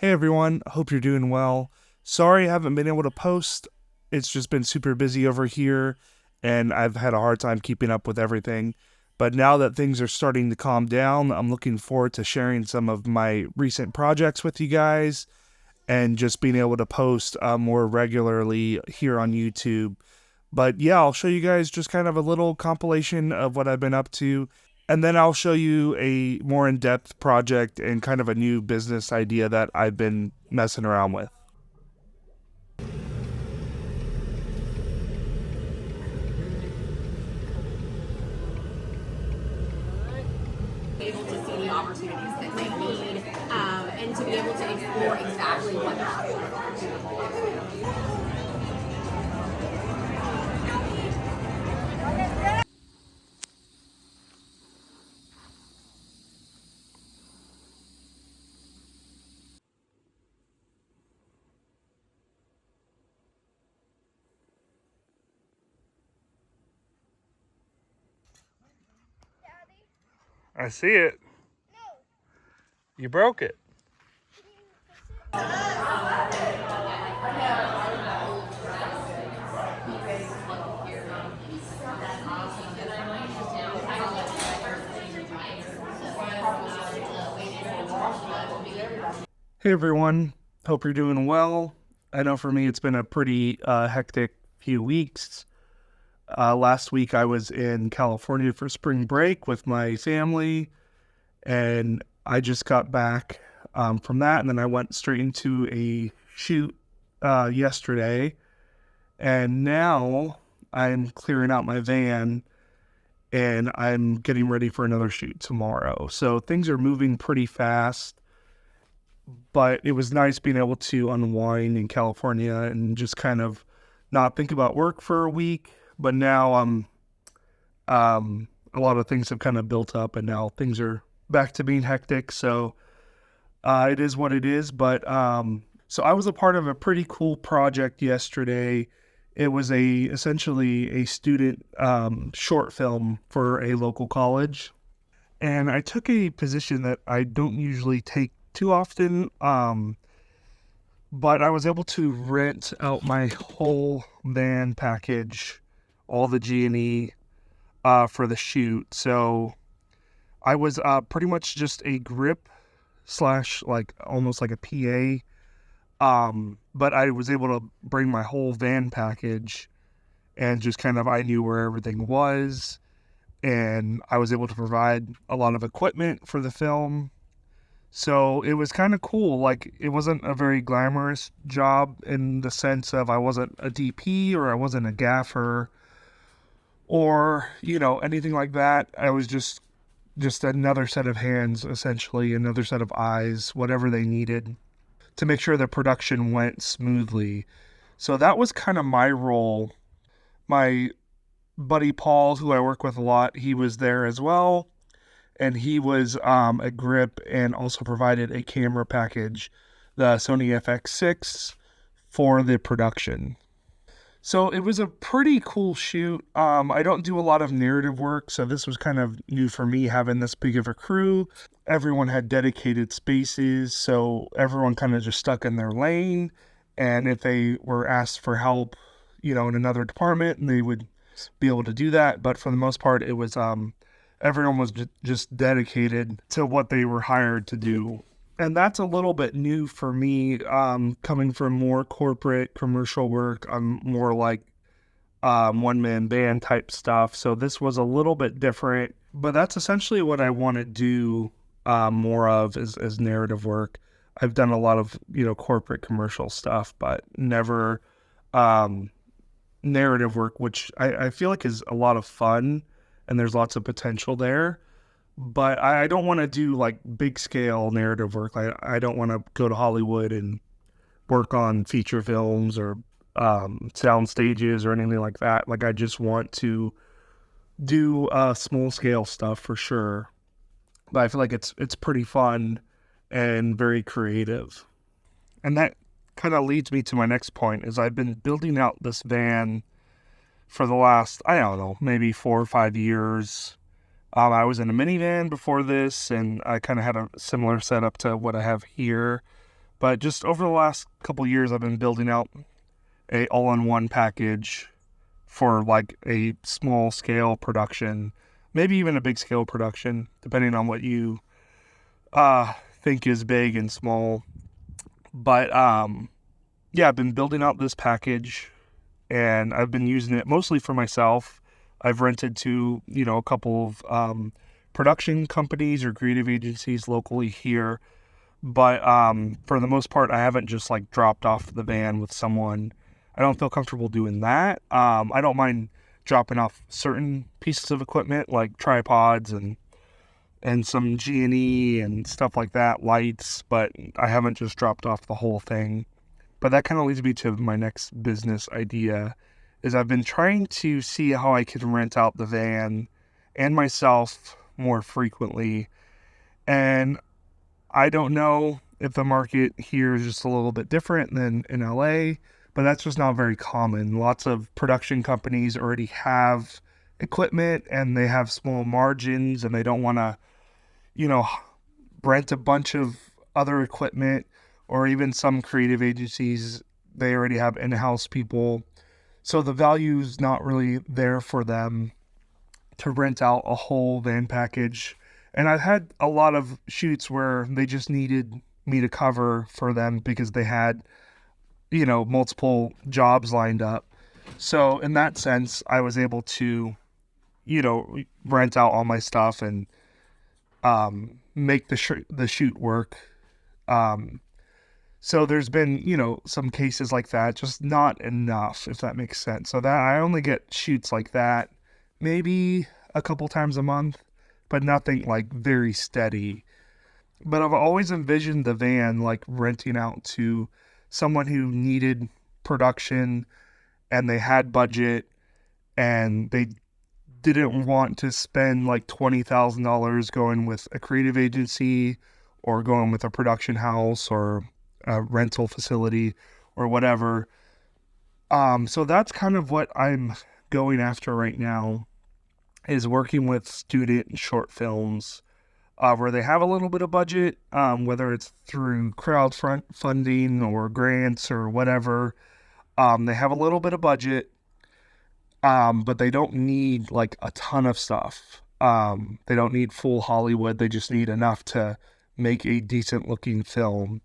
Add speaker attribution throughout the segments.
Speaker 1: Hey everyone, hope you're doing well. Sorry I haven't been able to post. It's just been super busy over here and I've had a hard time keeping up with everything. But now that things are starting to calm down, I'm looking forward to sharing some of my recent projects with you guys and just being able to post more regularly here on YouTube. But yeah, I'll show you guys just kind of a little compilation of what I've been up to. And then I'll show you a more in-depth project and kind of a new business idea that I've been messing around with.
Speaker 2: Able to see the opportunities that they need, and to be able to explore exactly what they're.
Speaker 1: I see it. You broke it. Hey everyone, hope you're doing well. I know for me it's been a pretty hectic few weeks. Last week I was in California for spring break with my family, and I just got back from that, and then I went straight into a shoot yesterday, and now I'm clearing out my van and I'm getting ready for another shoot tomorrow. So things are moving pretty fast, but it was nice being able to unwind in California and just kind of not think about work for a week. But now a lot of things have kind of built up and now things are back to being hectic. So it is what it is. But so I was a part of a pretty cool project yesterday. It was essentially a student short film for a local college. And I took a position that I don't usually take too often, but I was able to rent out my whole van package, all the G&E for the shoot. So I was pretty much just a grip slash like almost like a PA. But I was able to bring my whole van package and just kind of, I knew where everything was, and I was able to provide a lot of equipment for the film. So it was kind of cool. Like, it wasn't a very glamorous job in the sense of I wasn't a DP or I wasn't a gaffer or, anything like that. I was just another set of hands, essentially, another set of eyes, whatever they needed to make sure the production went smoothly. So that was kind of my role. My buddy Paul, who I work with a lot, he was there as well. And he was a grip and also provided a camera package, the Sony FX6, for the production. So it was a pretty cool shoot. I don't do a lot of narrative work, so this was kind of new for me, having this big of a crew. Everyone had dedicated spaces, so everyone kind of just stuck in their lane. And if they were asked for help, in another department, they would be able to do that. But for the most part, it was everyone was just dedicated to what they were hired to do. And that's a little bit new for me, coming from more corporate commercial work. I'm more like one-man band type stuff. So this was a little bit different, but that's essentially what I want to do more of is narrative work. I've done a lot of, corporate commercial stuff, but never narrative work, which I feel like is a lot of fun and there's lots of potential there. But I don't want to do like big scale narrative work. I don't want to go to Hollywood and work on feature films or sound stages or anything like that. Like, I just want to do small scale stuff for sure. But I feel like it's pretty fun and very creative. And that kind of leads me to my next point, is I've been building out this van for the last, I don't know, maybe 4 or 5 years. I was in a minivan before this, and I kind of had a similar setup to what I have here. But just over the last couple years, I've been building out a all-in-one package for like a small scale production, maybe even a big scale production, depending on what you think is big and small. But yeah, I've been building out this package, and I've been using it mostly for myself. I've rented to, a couple of production companies or creative agencies locally here. But for the most part, I haven't just like dropped off the van with someone. I don't feel comfortable doing that. I don't mind dropping off certain pieces of equipment like tripods and some G&E and stuff like that, lights, but I haven't just dropped off the whole thing. But that kind of leads me to my next business idea, is I've been trying to see how I can rent out the van and myself more frequently. And I don't know if the market here is just a little bit different than in LA, but that's just not very common. Lots of production companies already have equipment and they have small margins, and they don't want to, rent a bunch of other equipment. Or even some creative agencies, they already have in-house people. So the value is not really there for them to rent out a whole van package. And I've had a lot of shoots where they just needed me to cover for them because they had, multiple jobs lined up. So in that sense, I was able to, rent out all my stuff and make the shoot work. So there's been, some cases like that, just not enough, if that makes sense. So that I only get shoots like that maybe a couple times a month, but nothing like very steady. But I've always envisioned the van like renting out to someone who needed production and they had budget and they didn't want to spend like $20,000 going with a creative agency or going with a production house or a rental facility or whatever. So that's kind of what I'm going after right now, is working with student short films where they have a little bit of budget, whether it's through funding or grants or whatever. They have a little bit of budget, but they don't need like a ton of stuff. They don't need full Hollywood. They just need enough to make a decent looking film.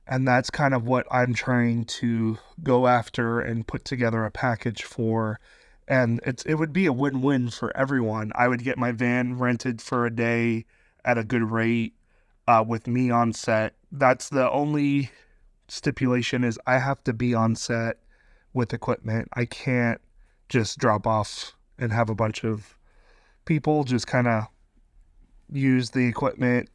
Speaker 1: And that's kind of what I'm trying to go after and put together a package for. And it would be a win-win for everyone. I would get my van rented for a day at a good rate with me on set. That's the only stipulation, is I have to be on set with equipment. I can't just drop off and have a bunch of people just kind of use the equipment.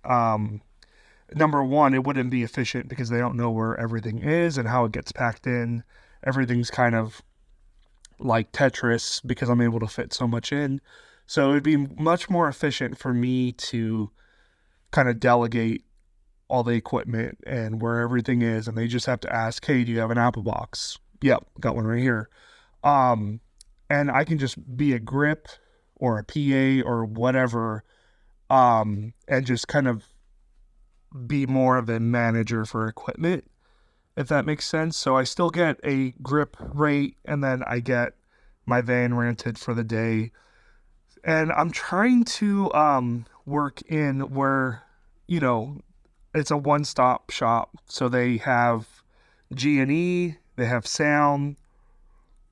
Speaker 1: Number one, it wouldn't be efficient because they don't know where everything is and how it gets packed in. Everything's kind of like Tetris because I'm able to fit so much in. So it'd be much more efficient for me to kind of delegate all the equipment and where everything is, and they just have to ask, hey, do you have an Apple box? Yep, got one right here. And I can just be a grip or a PA or whatever, and just kind of be more of a manager for equipment, if that makes sense. So I still get a grip rate, and then I get my van rented for the day. And I'm trying to work in where, it's a one-stop shop. So they have G&E, they have sound,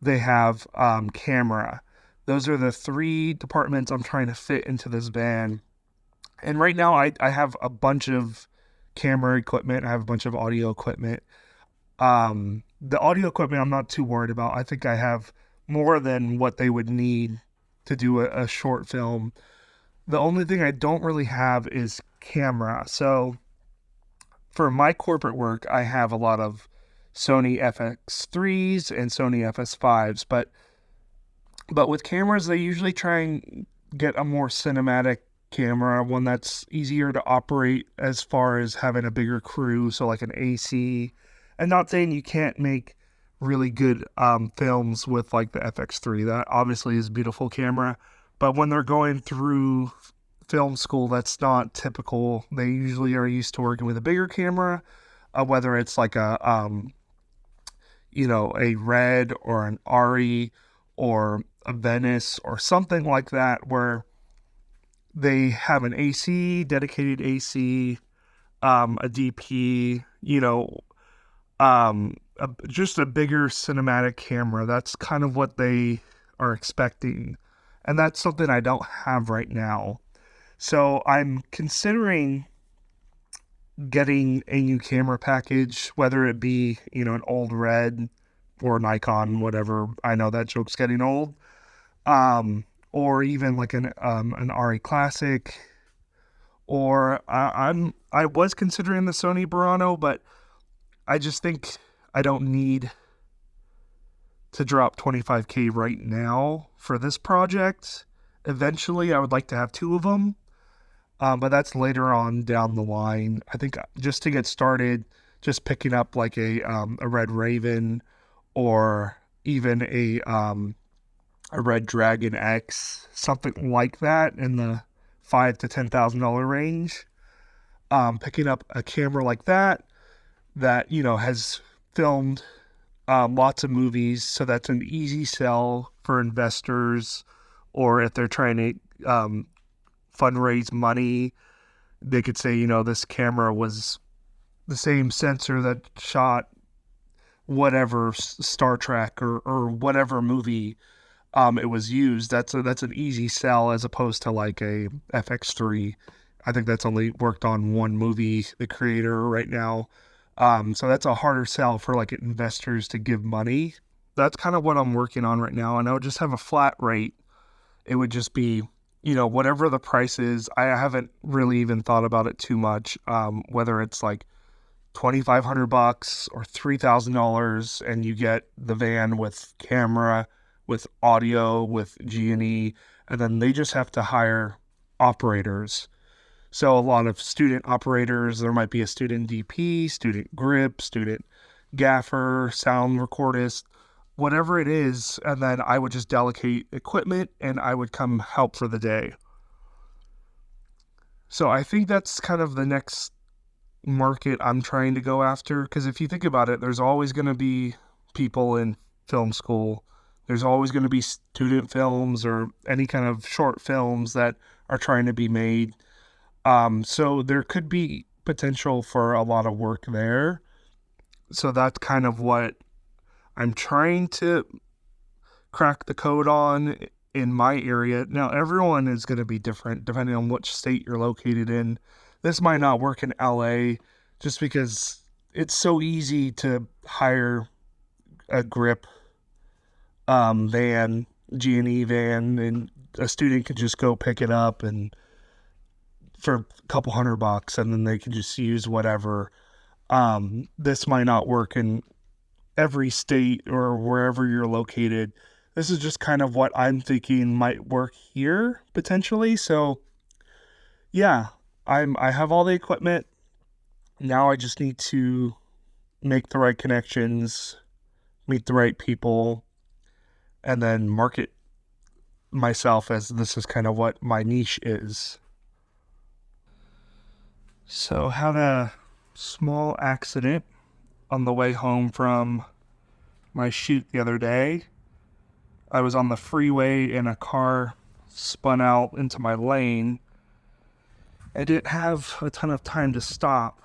Speaker 1: they have camera. Those are the three departments I'm trying to fit into this van. And right now I have a bunch of camera equipment. I have a bunch of audio equipment. The audio equipment I'm not too worried about. I think I have more than what they would need to do a short film. The only thing I don't really have is camera. So for my corporate work, I have a lot of Sony FX3s and Sony FS5s, but with cameras, they usually try and get a more cinematic camera, one that's easier to operate as far as having a bigger crew, so like an AC. And not saying you can't make really good films with like the FX3. That obviously is a beautiful camera, but when they're going through film school, that's not typical. They usually are used to working with a bigger camera. whether it's like a red or an Ari or a Venice or something like that, where they have an AC, dedicated AC, a DP, just a bigger cinematic camera. That's kind of what they are expecting. And that's something I don't have right now. So I'm considering getting a new camera package, whether it be, an old Red or Nikon, whatever. I know that joke's getting old. Or even like an RE Classic, or I was considering the Sony Burano, but I just think I don't need to drop 25K right now for this project. Eventually, I would like to have two of them, but that's later on down the line. I think just to get started, just picking up like a Red Raven or even a Red Dragon X, something like that in the $5,000 to $10,000 range. Picking up a camera like that has filmed lots of movies, so that's an easy sell for investors, or if they're trying to fundraise money, they could say, this camera was the same sensor that shot whatever Star Trek or whatever movie it was used. That's an easy sell as opposed to like a FX3. I think that's only worked on one movie, the creator right now. So that's a harder sell for like investors to give money. That's kind of what I'm working on right now. And I would just have a flat rate. It would just be, whatever the price is. I haven't really even thought about it too much. Whether it's like $2,500 or $3,000, and you get the van with camera, with audio, with G&E, and then they just have to hire operators. So a lot of student operators, there might be a student DP, student grip, student gaffer, sound recordist, whatever it is, and then I would just delegate equipment and I would come help for the day. So I think that's kind of the next market I'm trying to go after, because if you think about it, there's always going to be people in film school. There's always going to be student films or any kind of short films that are trying to be made. So there could be potential for a lot of work there. So that's kind of what I'm trying to crack the code on in my area. Now, everyone is going to be different depending on which state you're located in. This might not work in LA just because it's so easy to hire a grip van, G&E van, and a student could just go pick it up and for a couple $100, and then they can just use whatever. This might not work in every state or wherever you're located. This is just kind of what I'm thinking might work here potentially. So yeah, I have all the equipment. Now I just need to make the right connections, meet the right people, and then market myself as this is kind of what my niche is. So had a small accident on the way home from my shoot the other day. I was on the freeway and a car spun out into my lane. I didn't have a ton of time to stop,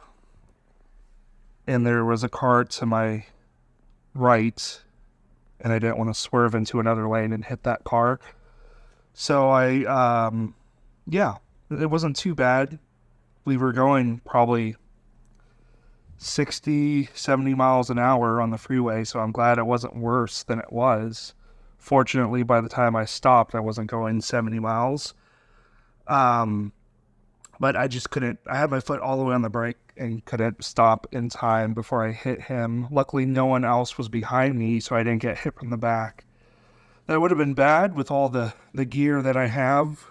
Speaker 1: and there was a car to my right, and I didn't want to swerve into another lane and hit that car. So it wasn't too bad. We were going probably 60, 70 miles an hour on the freeway, so I'm glad it wasn't worse than it was. Fortunately, by the time I stopped, I wasn't going 70 miles. But I just couldn't, I had my foot all the way on the brake and couldn't stop in time before I hit him. Luckily, no one else was behind me, so I didn't get hit from the back. That would have been bad with all the gear that I have.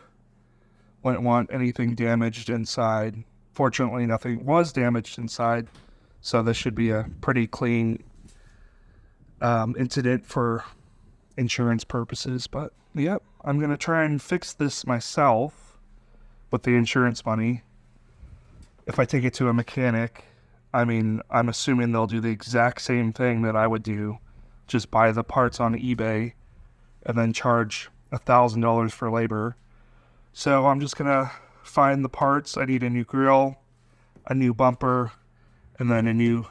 Speaker 1: Wouldn't want anything damaged inside. Fortunately, nothing was damaged inside, so this should be a pretty clean incident for insurance purposes. But yep, I'm going to try and fix this myself with the insurance money. If I take it to a mechanic, I mean, I'm assuming they'll do the exact same thing that I would do, just buy the parts on eBay and then charge $1,000 for labor. So I'm just gonna find the parts. I need a new grill, a new bumper, and then a new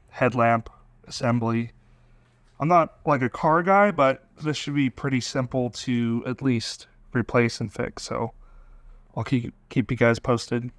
Speaker 1: headlamp assembly. I'm not like a car guy, but this should be pretty simple to at least replace and fix. So I'll keep you guys posted.